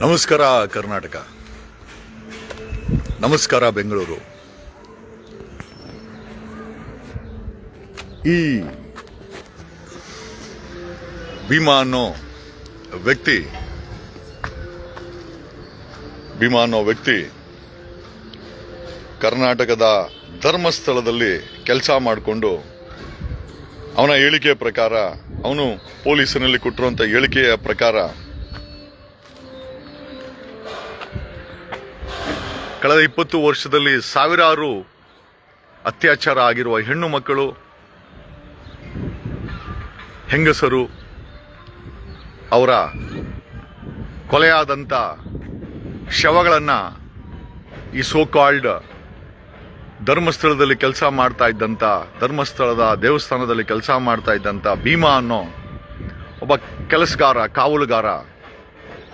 ನಮಸ್ಕಾರ ಕರ್ನಾಟಕ, ನಮಸ್ಕಾರ ಬೆಂಗಳೂರು. ಈ ಭೀಮಾ ಅನ್ನೋ ವ್ಯಕ್ತಿ ಕರ್ನಾಟಕದ ಧರ್ಮಸ್ಥಳದಲ್ಲಿ ಕೆಲಸ ಮಾಡಿಕೊಂಡು ಅವನ ಹೇಳಿಕೆಯ ಪ್ರಕಾರ, ಅವನು ಪೊಲೀಸರಲ್ಲಿ ಕೊಟ್ಟಿರುವಂತ ಹೇಳಿಕೆಯ ಪ್ರಕಾರ ಕಳೆದ 20 ವರ್ಷದಲ್ಲಿ ಸಾವಿರಾರು ಅತ್ಯಾಚಾರ ಆಗಿರುವ ಹೆಣ್ಣು ಮಕ್ಕಳು, ಹೆಂಗಸರು, ಅವರ ಕೊಲೆಯಾದಂಥ ಶವಗಳನ್ನ ಈ ಸೋ ಕಾಲ್ಡ್ ಧರ್ಮಸ್ಥಳದಲ್ಲಿ ಕೆಲಸ ಮಾಡ್ತಾ ಇದ್ದಂಥ, ಧರ್ಮಸ್ಥಳದ ದೇವಸ್ಥಾನದಲ್ಲಿ ಕೆಲಸ ಮಾಡ್ತಾ ಇದ್ದಂಥ ಭೀಮಾ ಅನ್ನೋ ಒಬ್ಬ ಕೆಲಸಗಾರ, ಕಾವಲುಗಾರ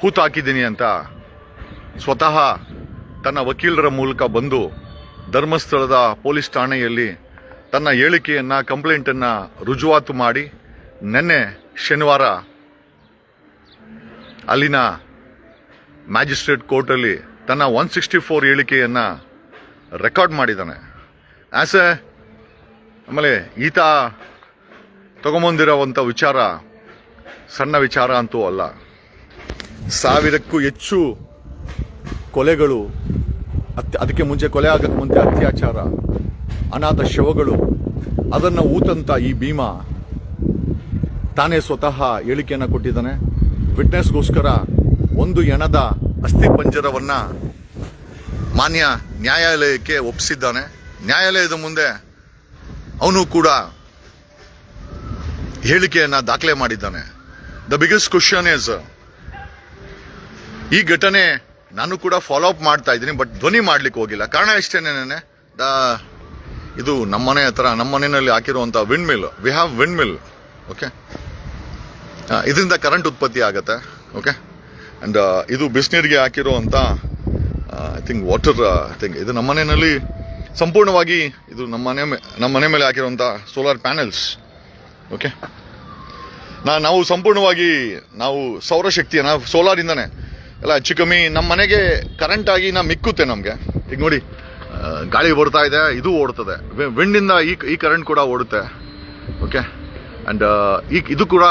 ಹೂತಾಕಿದ್ದೀನಿ ಅಂತ ಸ್ವತಃ ತನ್ನ ವಕೀಲರ ಮೂಲಕ ಬಂದು ಧರ್ಮಸ್ಥಳದ ಪೊಲೀಸ್ ಠಾಣೆಯಲ್ಲಿ ತನ್ನ ಹೇಳಿಕೆಯನ್ನ, ಕಂಪ್ಲೇಂಟನ್ನು ರುಜುವಾತು ಮಾಡಿ ನಿನ್ನೆ ಶನಿವಾರ ಅಲ್ಲಿನ ಮ್ಯಾಜಿಸ್ಟ್ರೇಟ್ ಕೋರ್ಟಲ್ಲಿ ತನ್ನ 164 ಹೇಳಿಕೆಯನ್ನ ರೆಕಾರ್ಡ್ ಮಾಡಿದ್ದಾನೆ. ಆಮೇಲೆ ಈತ ತಗೊಂಬಂದಿರೋವಂಥ ವಿಚಾರ ಸಣ್ಣ ವಿಚಾರ ಅಂತೂ ಅಲ್ಲ. 1000ಕ್ಕೂ ಹೆಚ್ಚು ಕೊಲೆಗಳು, ಅದಕ್ಕೆ ಮುಂಚೆ ಕೊಲೆ ಆಗಕ್ಕೆ ಮುಂಚೆ ಅತ್ಯಾಚಾರ, ಅನಾಥ ಶವಗಳು, ಅದನ್ನು ಊತಂತ ಈ ಭೀಮಾ ತಾನೇ ಸ್ವತಃ ಹೇಳಿಕೆಯನ್ನು ಕೊಟ್ಟಿದ್ದಾನೆ. ವಿಟ್ನೆಸ್ಗೋಸ್ಕರ ಒಂದು ಹೆಣದ ಅಸ್ಥಿ ಪಂಜರವನ್ನ ಮಾನ್ಯ ನ್ಯಾಯಾಲಯಕ್ಕೆ ಒಪ್ಪಿಸಿದ್ದಾನೆ. ನ್ಯಾಯಾಲಯದ ಮುಂದೆ ಅವನು ಕೂಡ ಹೇಳಿಕೆಯನ್ನ ದಾಖಲೆ ಮಾಡಿದ್ದಾನೆ. ದ ಬಿಗ್ಗೆಸ್ಟ್ ಕ್ವಶನ್ ಇಸ್, ಈ ಘಟನೆ ನಾನು ಕೂಡ ಫಾಲೋ ಅಪ್ ಮಾಡ್ತಾ ಇದ್ದೀನಿ, ಬಟ್ ಧ್ವನಿ ಮಾಡ್ಲಿಕ್ಕೆ ಹೋಗಿಲ್ಲ. ಕಾರಣ ಇಷ್ಟೇನೇನೆ, ಇದು ನಮ್ಮನೆ ಹತ್ರ, ನಮ್ಮ ಮನೆಯಲ್ಲಿ ಹಾಕಿರುವಂತ windmill, we have windmill. Okay, ಇದರಿಂದ ಕರೆಂಟ್ ಉತ್ಪತ್ತಿ ಆಗತ್ತೆ. ಓಕೆ, ಅಂಡ್ ಇದು ಬಿಸಿನೀರಿಗೆ ಹಾಕಿರುವಂತ I think water, I think ಇದು ನಮ್ಮ ಮನೆಯಲ್ಲಿ ಸಂಪೂರ್ಣವಾಗಿ ಇದು ನಮ್ಮ ಮನೆ ಮೇಲೆ ಹಾಕಿರುವಂತ ಸೋಲಾರ್ ಪ್ಯಾನೆಲ್ಸ್. ಓಕೆ, ನಾವು ಸಂಪೂರ್ಣವಾಗಿ ನಾವು ಸೌರಶಕ್ತಿಯನ್ನ ಸೋಲಾರ್ ಇಂದಾನೆ ಎಲ್ಲ ಹೆಚ್ಚು ಕಮ್ಮಿ ನಮ್ಮ ಮನೆಗೆ ಕರೆಂಟ್ ಆಗಿ ಮಿಕ್ಕುತ್ತೆ ನಮಗೆ. ಈಗ ನೋಡಿ, ಗಾಳಿ ಬರ್ತಾ ಇದೆ, ಇದು ಓಡ್ತದೆ, ವಿಂಡಿಂದ ಈ ಕರೆಂಟ್ ಕೂಡ ಓಡುತ್ತೆ. ಓಕೆ, ಅಂಡ್ ಇದು ಕೂಡ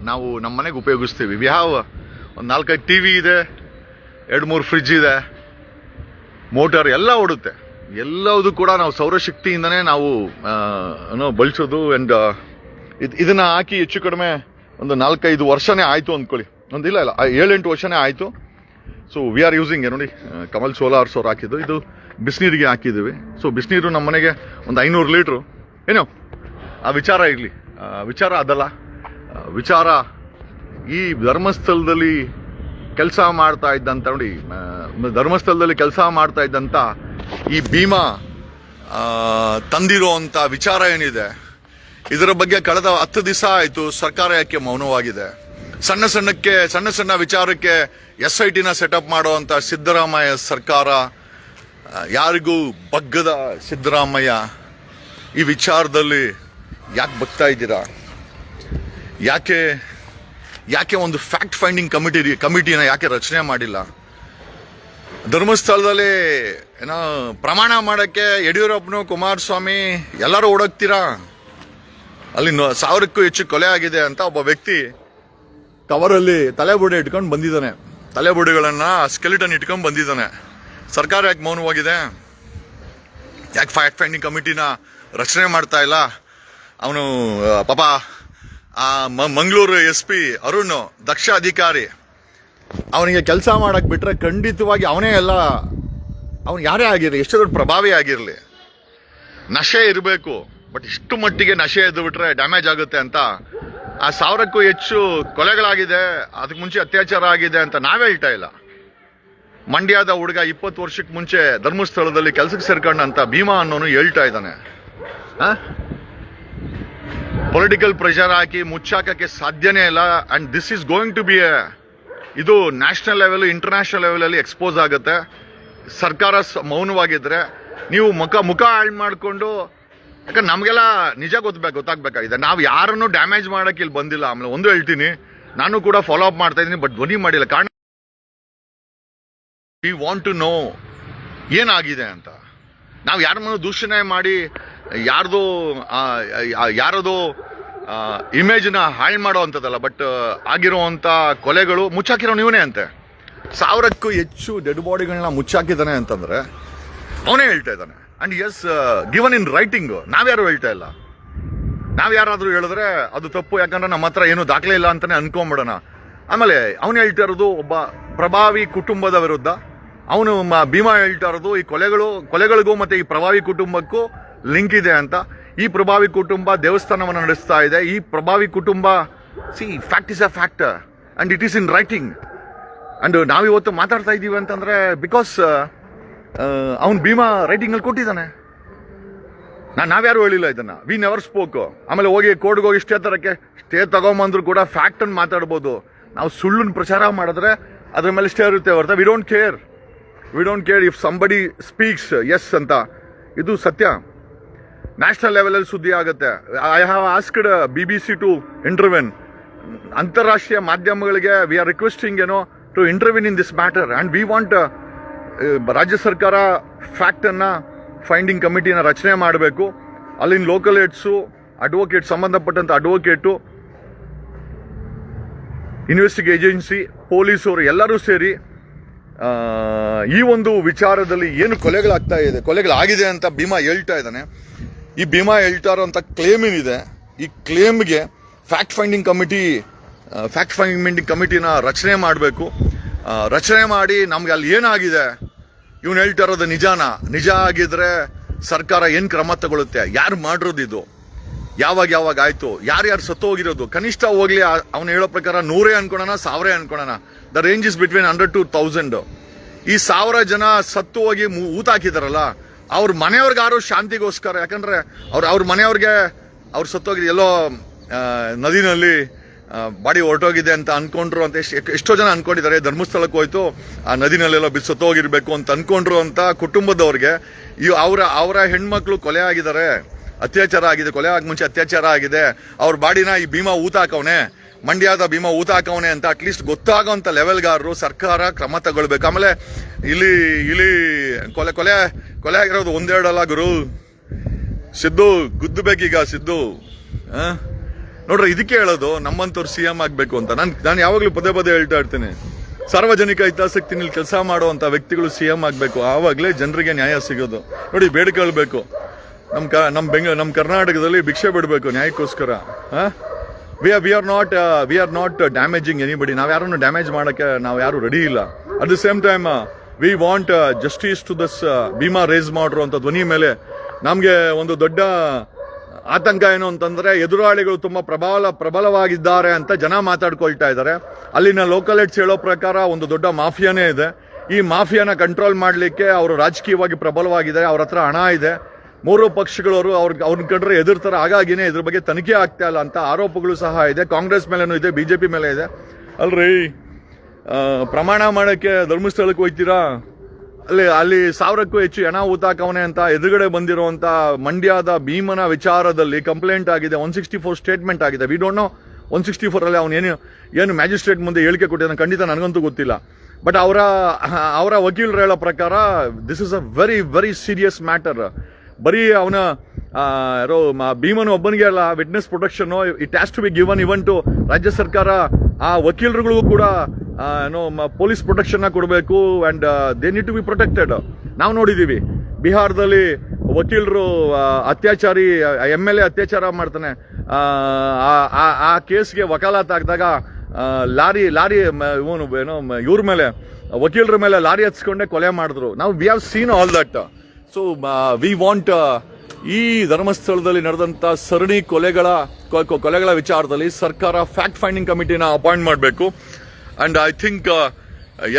ನಾವು ನಮ್ಮ ಮನೆಗೆ ಉಪಯೋಗಿಸ್ತೀವಿ. ವಿ ಹ್ಯಾವ್ ಒಂದು 4-5 ಟಿವಿ ಇದೆ, 2-3 ಫ್ರಿಡ್ಜ್ ಇದೆ, ಮೋಟಾರ್ ಎಲ್ಲ ಓಡುತ್ತೆ. ಎಲ್ಲವುದು ಕೂಡ ನಾವು ಸೌರಶಕ್ತಿಯಿಂದನೇ ನಾವು ಬಳಸೋದು. ಅಂಡ್ ಇದನ್ನ ಹಾಕಿ ಹೆಚ್ಚು ಕಡಿಮೆ ಒಂದು 4-5 ವರ್ಷನೇ ಆಯ್ತು ಅಂದ್ಕೊಳ್ಳಿ, ಒಂದಿಲ್ಲ 7-8 ವರ್ಷನೇ ಆಯ್ತು. ಸೊ ವಿ ಆರ್ ಯೂಸಿಂಗ್, ನೋಡಿ ಕಮಲ್ ಸೋಲಾರ್ಸ್ ಅವ್ರು ಹಾಕಿದ್ದು, ಇದು ಬಿಸಿನೀರಿಗೆ ಹಾಕಿದ್ದೀವಿ. ಸೊ ಬಿಸಿನೀರು ನಮ್ಮ ಮನೆಗೆ ಒಂದು 500 ಲೀಟ್ರು. ಏನೋ ಆ ವಿಚಾರ ಇರಲಿ, ವಿಚಾರ ಅದಲ್ಲ. ವಿಚಾರ ಈ ಧರ್ಮಸ್ಥಳದಲ್ಲಿ ಕೆಲಸ ಮಾಡ್ತಾ ಇದ್ದಂತ, ನೋಡಿ ಧರ್ಮಸ್ಥಳದಲ್ಲಿ ಕೆಲಸ ಮಾಡ್ತಾ ಇದ್ದಂತ ಈ ಭೀಮಾ ತಂದಿರುವಂತ ವಿಚಾರ ಏನಿದೆ, ಇದರ ಬಗ್ಗೆ ಕಳೆದ 10 ದಿವಸ ಆಯ್ತು ಸರ್ಕಾರ ಯಾಕೆ ಮೌನವಾಗಿದೆ? ಸಣ್ಣ ವಿಚಾರಕ್ಕೆ SITನ ಸೆಟಪ್ ಮಾಡುವಂತ ಸಿದ್ದರಾಮಯ್ಯ ಸರ್ಕಾರ, ಯಾರಿಗೂ ಬಗ್ಗದ ಸಿದ್ದರಾಮಯ್ಯ, ಈ ವಿಚಾರದಲ್ಲಿ ಯಾಕೆ ಬಗ್ತಾ ಇದ್ದೀರಾ? ಯಾಕೆ ಒಂದು ಫ್ಯಾಕ್ಟ್ ಫೈಂಡಿಂಗ್ ಕಮಿಟಿನ ಯಾಕೆ ರಚನೆ ಮಾಡಿಲ್ಲ? ಧರ್ಮಸ್ಥಳದಲ್ಲಿ ಏನೋ ಪ್ರಮಾಣ ಮಾಡಕ್ಕೆ ಯಡಿಯೂರಪ್ಪನು, ಕುಮಾರಸ್ವಾಮಿ ಎಲ್ಲರೂ ಓಡೋಗ್ತೀರಾ? ಅಲ್ಲಿ 1000ಕ್ಕೂ ಹೆಚ್ಚು ಕೊಲೆ ಆಗಿದೆ ಅಂತ ಒಬ್ಬ ವ್ಯಕ್ತಿ ಕವರಲ್ಲಿ ತಲೆಬುಡೆ ಇಟ್ಕೊಂಡು ಬಂದಿದ್ದಾನೆ, ತಲೆಬುಡೆಗಳನ್ನ ಸ್ಕೆಲಿಟನ್ ಇಟ್ಕೊಂಡು ಬಂದಿದ್ದಾನೆ. ಸರ್ಕಾರ ಯಾಕೆ ಮೌನವಾಗಿದೆ? ಯಾಕೆ ಫ್ಯಾಕ್ಟ್ ಫೈಂಡಿಂಗ್ ಕಮಿಟಿನ ರಚನೆ ಮಾಡ್ತಾ ಇಲ್ಲ? ಅವನು ಪಾಪ ಮಂಗಳೂರು SP ಅರುಣ್ ದಕ್ಷ ಅಧಿಕಾರಿ, ಅವನಿಗೆ ಕೆಲಸ ಮಾಡಕ್ ಬಿಟ್ರೆ ಖಂಡಿತವಾಗಿ ಅವನೇ ಎಲ್ಲ, ಅವನು ಯಾರೇ ಆಗಿರಲಿ, ಎಷ್ಟು ದೊಡ್ಡ ಪ್ರಭಾವಿ ಆಗಿರಲಿ, ನಶೆ ಇರಬೇಕು. ಬಟ್ ಇಷ್ಟು ಮಟ್ಟಿಗೆ ನಶೆ ಎದ್ದು ಬಿಟ್ರೆ ಡ್ಯಾಮೇಜ್ ಆಗುತ್ತೆ ಅಂತ 1000ಕ್ಕೂ ಹೆಚ್ಚು ಕೊಲೆಗಳಾಗಿದೆ, ಅದಕ್ಕೆ ಮುಂಚೆ ಅತ್ಯಾಚಾರ ಆಗಿದೆ ಅಂತ ನಾವೇ ಹೇಳ್ತಾ ಇಲ್ಲ. ಮಂಡ್ಯದ ಹುಡುಗ 20 ವರ್ಷಕ್ಕೆ ಮುಂಚೆ ಧರ್ಮಸ್ಥಳದಲ್ಲಿ ಕೆಲಸಕ್ಕೆ ಸೇರ್ಕೊಂಡಂತ ಭೀಮಾ ಅನ್ನೋನು ಹೇಳ್ತಾ ಇದ್ದಾನೆ. ಪೊಲಿಟಿಕಲ್ ಪ್ರೆಷರ್ ಹಾಕಿ ಮುಚ್ಚಾಕಕ್ಕೆ ಸಾಧ್ಯನೇ ಇಲ್ಲ. And this is going to be ಇದು ನ್ಯಾಷನಲ್ ಲೆವೆಲ್, ಇಂಟರ್ನ್ಯಾಷನಲ್ ಲೆವೆಲ್ ಅಲ್ಲಿ ಎಕ್ಸ್ಪೋಸ್ ಆಗುತ್ತೆ. ಸರ್ಕಾರ ಮೌನವಾಗಿದ್ರೆ, ನೀವು ಮುಖ ಹಾಳು ಮಾಡಿಕೊಂಡು, ಯಾಕಂದ್ರೆ ನಮಗೆಲ್ಲ ನಿಜ ಗೊತ್ತಾಗಬೇಕಾಗಿದೆ. ನಾವು ಯಾರನ್ನು ಡ್ಯಾಮೇಜ್ ಮಾಡಕ್ಕೆ ಇಲ್ಲಿ ಬಂದಿಲ್ಲ. ಆಮೇಲೆ ಒಂದು ಹೇಳ್ತೀನಿ, ನಾನು ಕೂಡ ಫಾಲೋ ಅಪ್ ಮಾಡ್ತಾ ಇದ್ದೀನಿ, ಬಟ್ ಧ್ವನಿ ಮಾಡಿಲ್ಲ. ಕಾರಣ ವಿ ವಾಂಟ್ ಟು ನೋ ಏನಾಗಿದೆ ಅಂತ. ನಾವು ಯಾರ ಮನೆ ದೂಷಣೆ ಮಾಡಿ ಯಾರದೋ ಇಮೇಜ್ನ ಹಾಳು ಮಾಡೋ ಅಂಥದ್ದಲ್ಲ. ಬಟ್ ಆಗಿರುವಂಥ ಕೊಲೆಗಳು ಮುಚ್ಚಾಕಿರೋ ನೀವನೇ ಅಂತೆ. 1000ಕ್ಕೂ ಹೆಚ್ಚು ಡೆಡ್ ಬಾಡಿಗಳನ್ನ ಮುಚ್ಚಾಕಿದ್ದಾನೆ ಅಂತಂದ್ರೆ ಅವನೇ ಹೇಳ್ತಾ ಇದ್ದಾನೆ. And S given in writing. ನಾವ್ಯಾರು ಹೇಳ್ತಾ ಇಲ್ಲ. ನಾವ್ ಯಾರಾದ್ರೂ ಹೇಳಿದ್ರೆ ಅದು ತಪ್ಪು, ಯಾಕಂದ್ರೆ ನಮ್ಮ ಹತ್ರ ಏನು ದಾಖಲೆ ಇಲ್ಲ ಅಂತಾನೆ ಅನ್ಕೊಂಡ್ಬಿಡೋಣ. ಆಮೇಲೆ ಅವನು ಹೇಳ್ತಾ ಇರೋದು ಒಬ್ಬ ಪ್ರಭಾವಿ ಕುಟುಂಬದ ವಿರುದ್ಧ. ಅವನು ಭೀಮಾ ಹೇಳ್ತಾ ಇರೋದು ಈ ಕೊಲೆಗಳಿಗೂ ಮತ್ತೆ ಈ ಪ್ರಭಾವಿ ಕುಟುಂಬಕ್ಕೂ ಲಿಂಕ್ ಇದೆ ಅಂತ. ಈ ಪ್ರಭಾವಿ ಕುಟುಂಬ ದೇವಸ್ಥಾನವನ್ನು ನಡೆಸ್ತಾ ಇದೆ. ಈ ಪ್ರಭಾವಿ ಕುಟುಂಬ fact is a fact and it is in writing. And ನಾವಿವತ್ತು ಮಾತಾಡ್ತಾ ಇದ್ದೀವಿ ಅಂತಂದ್ರೆ ಬಿಕಾಸ್ ಅವನು ಭೀಮಾ ರೈಟಿಂಗ್ ಅಲ್ಲಿ ಕೊಟ್ಟಿದ್ದಾನೆ. ನಾವ್ಯಾರು ಹೇಳಿಲ್ಲ ಇದನ್ನ. We never spoke. ಆಮೇಲೆ ಹೋಗಿ ಕೋರ್ಟ್ಗೆ ಹೋಗಿ ಸ್ಟೇ ತಗೊಂಬಂದ್ರು ಕೂಡ ಫ್ಯಾಕ್ಟ್ ಅನ್ನು ಮಾತಾಡ್ಬೋದು. ನಾವು ಸುಳ್ಳನ್ನು ಪ್ರಚಾರ ಮಾಡಿದ್ರೆ ಅದ್ರ ಮೇಲೆ ಸ್ಟೇ ಇರುತ್ತೆ ಹೊರತ. We don't care if somebody speaks S ಅಂತ. ಇದು ಸತ್ಯ. ನ್ಯಾಷನಲ್ ಲೆವೆಲಲ್ಲಿ ಸುದ್ದಿ ಆಗುತ್ತೆ. I have asked BBC to intervene. ಅಂತಾರಾಷ್ಟ್ರೀಯ ಮಾಧ್ಯಮಗಳಿಗೆ we are requesting to intervene in this matter. And we want ರಾಜ್ಯ ಸರ್ಕಾರ ಫ್ಯಾಕ್ಟ್ ಅನ್ನ ಫೈಂಡಿಂಗ್ ಕಮಿಟಿನ ರಚನೆ ಮಾಡಬೇಕು. ಅಲ್ಲಿನ ಲೋಕಲ್ ಏಡ್ಸು, ಅಡ್ವೊಕೇಟ್, ಸಂಬಂಧಪಟ್ಟಂತ ಅಡ್ವೊಕೇಟು, ಇನ್ವೆಸ್ಟಿಗೇಷನ್ ಏಜೆನ್ಸಿ, ಪೊಲೀಸರು ಎಲ್ಲರೂ ಸೇರಿ ಈ ಒಂದು ವಿಚಾರದಲ್ಲಿ ಏನು ಕೊಲೆಗಳಾಗಿದೆ ಅಂತ ಭೀಮಾ ಹೇಳ್ತಾ ಇದ್ದಾನೆ. ಈ ಭೀಮಾ ಹೇಳ್ತಾ ಇರೋಂಥ ಕ್ಲೇಮ್ ಏನಿದೆ, ಈ ಕ್ಲೇಮ್ಗೆ ಫ್ಯಾಕ್ಟ್ ಫೈಂಡಿಂಗ್ ಕಮಿಟಿನ ರಚನೆ ಮಾಡಬೇಕು. ರಚನೆ ಮಾಡಿ ನಮ್ಗೆ ಅಲ್ಲಿ ಏನಾಗಿದೆ, ಇವನು ಹೇಳ್ತಾ ಇರೋದು ನಿಜ ಆಗಿದ್ರೆ ಸರ್ಕಾರ ಏನ್ ಕ್ರಮ ತಗೊಳುತ್ತೆ, ಯಾರು ಮಾಡಿರೋದು ಇದು, ಯಾವಾಗ ಆಯ್ತು, ಯಾರ್ಯಾರು ಸತ್ತು ಹೋಗಿರೋದು, ಕನಿಷ್ಠ ಹೋಗ್ಲಿ ಅವನು ಹೇಳೋ ಪ್ರಕಾರ 100 ಅನ್ಕೊಳ್ಳೋಣ, 1000 ಅನ್ಕೊಳ್ಳೋಣ. The range is between 100 to 1000. ಈ 1000 ಜನ ಸತ್ತು ಹೋಗಿ ಊತ ಹಾಕಿದಾರಲ್ಲ, ಅವ್ರ ಮನೆಯವ್ರಿಗಾರು ಶಾಂತಿಗೋಸ್ಕರ, ಯಾಕಂದ್ರೆ ಅವ್ರ ಮನೆಯವ್ರಿಗೆ ಅವ್ರು ಸತ್ತೋಗಿದೆ ಎಲ್ಲೋ ನದಿನಲ್ಲಿ ಬಾಡಿ ಹೊರಟೋಗಿದೆ ಅಂತ ಅನ್ಕೊಂಡ್ರು ಅಂತ ಎಷ್ಟೋ ಜನ ಅನ್ಕೊಂಡಿದ್ದಾರೆ. ಧರ್ಮಸ್ಥಳಕ್ಕೆ ಹೋಯ್ತು, ಆ ನದಿನಲ್ಲೆಲ್ಲ ಸತ್ತೋಗಿರ್ಬೇಕು ಅಂತ ಅನ್ಕೊಂಡ್ರು ಅಂತ ಕುಟುಂಬದವ್ರಿಗೆ ಅವರ ಹೆಣ್ಮಕ್ಳು ಕೊಲೆ ಆಗಿದ್ದಾರೆ, ಅತ್ಯಾಚಾರ ಆಗಿದೆ, ಕೊಲೆ ಆಗ ಮುಂಚೆ ಅತ್ಯಾಚಾರ ಆಗಿದೆ, ಅವ್ರ ಬಾಡಿನ ಈ ಭೀಮಾ ಊತ ಹಾಕವನೆ, ಮಂಡ್ಯದ ಭೀಮಾ ಊತ ಹಾಕವನೆ ಅಂತ ಅಟ್ಲೀಸ್ಟ್ ಗೊತ್ತಾಗೋಂಥ ಲೆವೆಲ್ಗಾರರು ಸರ್ಕಾರ ಕ್ರಮ ತಗೊಳ್ಬೇಕು. ಆಮೇಲೆ ಇಲ್ಲಿ ಕೊಲೆ ಆಗಿರೋದು 1-2 ಅಲ್ಲ ಗುರು. ಸಿದ್ದು ಗುದ್ದಬೇಕೀಗ ಸಿದ್ದು. ನೋಡ್ರಿ, ಇದಕ್ಕೆ ಹೇಳೋದು ನಮ್ಮಂತವ್ರು CM ಆಗ್ಬೇಕು ಅಂತ. ನಾನು ಯಾವಾಗ್ಲೂ ಪದೇ ಹೇಳ್ತಾ ಇರ್ತೀನಿ, ಸಾರ್ವಜನಿಕ ಹಿತಾಸಕ್ತಿನಲ್ಲಿ ಕೆಲಸ ಮಾಡುವಂತ ವ್ಯಕ್ತಿಗಳು CM ಆಗ್ಬೇಕು. ಆವಾಗಲೇ ಜನರಿಗೆ ನ್ಯಾಯ ಸಿಗೋದು. ನೋಡಿ, ಬೇಡಿಕೊಳ್ಳಬೇಕು. ನಮ್ಮ ಕರ್ನಾಟಕದಲ್ಲಿ ಭಿಕ್ಷೆ ಬಿಡಬೇಕು ನ್ಯಾಯಕ್ಕೋಸ್ಕರ. We are not damaging anybody. ನಾವು ಯಾರನ್ನು ಡ್ಯಾಮೇಜ್ ಮಾಡಕ್ಕೆ ನಾವು ಯಾರು ರೆಡಿ ಇಲ್ಲ. At the same time we want justice to thus Bhima raise ಮಾಡ್ರು ಅಂತ ಧ್ವನಿ ಮೇಲೆ ನಮ್ಗೆ ಒಂದು ದೊಡ್ಡ ಆತಂಕ ಏನು ಅಂತಂದ್ರೆ, ಎದುರಾಳಿಗಳು ತುಂಬಾ ಪ್ರಬಲವಾಗಿದ್ದಾರೆ ಅಂತ ಜನ ಮಾತಾಡ್ಕೊಳ್ತಾ ಇದ್ದಾರೆ. ಅಲ್ಲಿನ ಲೋಕಲ್ ಏಡ್ಸ್ ಹೇಳೋ ಪ್ರಕಾರ ಒಂದು ದೊಡ್ಡ ಮಾಫಿಯಾನೇ ಇದೆ. ಈ ಮಾಫಿಯಾನ ಕಂಟ್ರೋಲ್ ಮಾಡಲಿಕ್ಕೆ ಅವರು ರಾಜಕೀಯವಾಗಿ ಪ್ರಬಲವಾಗಿದ್ದಾರೆ, ಅವ್ರ ಹತ್ರ ಹಣ ಇದೆ. 3 ಪಕ್ಷಗಳವರು ಅವ್ರನ್ನ ಕಂಡ್ರೆ ಎದುರ್ತಾರೆ. ಹಾಗಾಗಿನೇ ಇದ್ರ ಬಗ್ಗೆ ತನಿಖೆ ಆಗ್ತಾ ಇಲ್ಲ ಅಂತ ಆರೋಪಗಳು ಸಹ ಇದೆ. ಕಾಂಗ್ರೆಸ್ ಮೇಲೇನೂ ಇದೆ, BJP ಮೇಲೆ ಇದೆ. ಅಲ್ರಿ, ಪ್ರಮಾಣ ಮಾಡಕ್ಕೆ ಧರ್ಮಸ್ಥಳಕ್ಕೆ ಹೋಗ್ತೀರಾ, ಅಲ್ಲಿ 1000ಕ್ಕೂ ಹೆಚ್ಚು ಹೆಣ ಊತಾಕವನೆ ಅಂತ ಎದುರುಗಡೆ ಬಂದಿರುವಂತ ಮಂಡ್ಯದ ಭೀಮನ ವಿಚಾರದಲ್ಲಿ ಕಂಪ್ಲೇಂಟ್ ಆಗಿದೆ. 164 ಸ್ಟೇಟ್ಮೆಂಟ್ ಆಗಿದೆ. ವಿ ಡೋಂಟ್ ನೋ 164 ಅಲ್ಲಿ ಅವನು ಏನು ಮ್ಯಾಜಿಸ್ಟ್ರೇಟ್ ಮುಂದೆ ಹೇಳಿಕೆ ಕೊಟ್ಟಿದ್ದಾನೆ ಖಂಡಿತ ನನಗಂತೂ ಗೊತ್ತಿಲ್ಲ. ಬಟ್ ಅವರ ವಕೀಲರು ಹೇಳೋ ಪ್ರಕಾರ this is a very very serious matter. ಬರೀ ಅವನ ಭೀಮನು ಒಬ್ಬನಿಗೆ ಅಲ್ಲ, witness protection it has to be given even to ರಾಜ್ಯ ಸರ್ಕಾರ. ಆ ವಕೀಲರುಗಳಿಗೂ ಕೂಡ ಪೊಲೀಸ್ ಪ್ರೊಟೆಕ್ಷನ್ ಕೊಡಬೇಕು and they need to be protected. ನಾವು ನೋಡಿದೀವಿ ಬಿಹಾರದಲ್ಲಿ ವಕೀಲರು ಅತ್ಯಾಚಾರಿ MLA ಅತ್ಯಾಚಾರ ಮಾಡ್ತಾನೆ, ಆ ಕೇಸ್ಗೆ ವಕಾಲತ್ ಹಾಕಿದಾಗ ಲಾರಿ ಇವ್ರ ಮೇಲೆ, ವಕೀಲರ ಮೇಲೆ ಲಾರಿ ಹಚ್ಕೊಂಡೆ ಕೊಲೆ ಮಾಡಿದ್ರು. ನಾವು we have seen all that. So we want ಈ ಧರ್ಮಸ್ಥಳದಲ್ಲಿ ನಡೆದಂತ ಸರಣಿ ಕೊಲೆಗಳ ವಿಚಾರದಲ್ಲಿ ಸರ್ಕಾರ ಫ್ಯಾಕ್ಟ್ ಫೈಂಡಿಂಗ್ ಕಮಿಟಿನ ಅಪಾಯಿಂಟ್ ಮಾಡಬೇಕು. And I think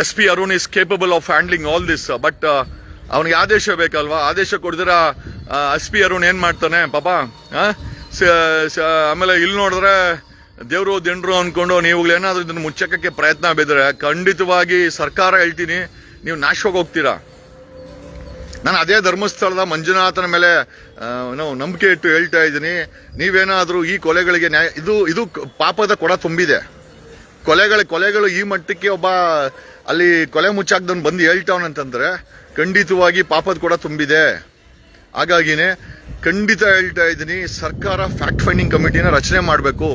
SP Arun is capable of handling all this. But ಅವನಿಗೆ ಆದೇಶ ಬೇಕಲ್ವಾ? ಆದೇಶ ಕೊಡಿದ್ರೆ SP ಅರುಣ್ ಏನ್ ಮಾಡ್ತಾನೆ ಪಾಪ. ಆಮೇಲೆ ಇಲ್ಲಿ ನೋಡಿದ್ರೆ ದೇವ್ರು ದಿಂಡ್ರು ಅನ್ಕೊಂಡು ನೀವುಗಳೇನಾದ್ರೂ ಇದನ್ನು ಮುಚ್ಚಕ್ಕೆ ಪ್ರಯತ್ನ ಬಿದ್ರೆ ಖಂಡಿತವಾಗಿ ಸರ್ಕಾರ ಹೇಳ್ತೀನಿ, ನೀವು ನಾಶವಾಗಿ ಹೋಗ್ತೀರಾ. ನಾನು ಅದೇ ಧರ್ಮಸ್ಥಳದ ಮಂಜುನಾಥನ ಮೇಲೆ ನಂಬಿಕೆ ಇಟ್ಟು ಹೇಳ್ತಾ ಇದ್ದೀನಿ, ನೀವೇನಾದ್ರೂ ಈ ಕೊಲೆಗಳಿಗೆ ನ್ಯಾಯ, ಇದು ಪಾಪದ ಕೊಡ ತುಂಬಿದೆ. ಕೊಲೆಗಳು ಈ ಮಟ್ಟಕ್ಕೆ ಒಬ್ಬ ಅಲ್ಲಿ ಕೊಲೆ ಮುಚ್ಚಾಕ್ದವ್ನು ಬಂದು ಹೇಳ್ತಾವನಂತಂದ್ರೆ ಖಂಡಿತವಾಗಿ ಪಾಪದ ಕೂಡ ತುಂಬಿದೆ. ಹಾಗಾಗಿನೇ ಖಂಡಿತ ಹೇಳ್ತಾ ಇದ್ದೀನಿ, ಸರ್ಕಾರ ಫ್ಯಾಕ್ಟ್ ಫೈಂಡಿಂಗ್ ಕಮಿಟಿನ ರಚನೆ ಮಾಡಬೇಕು.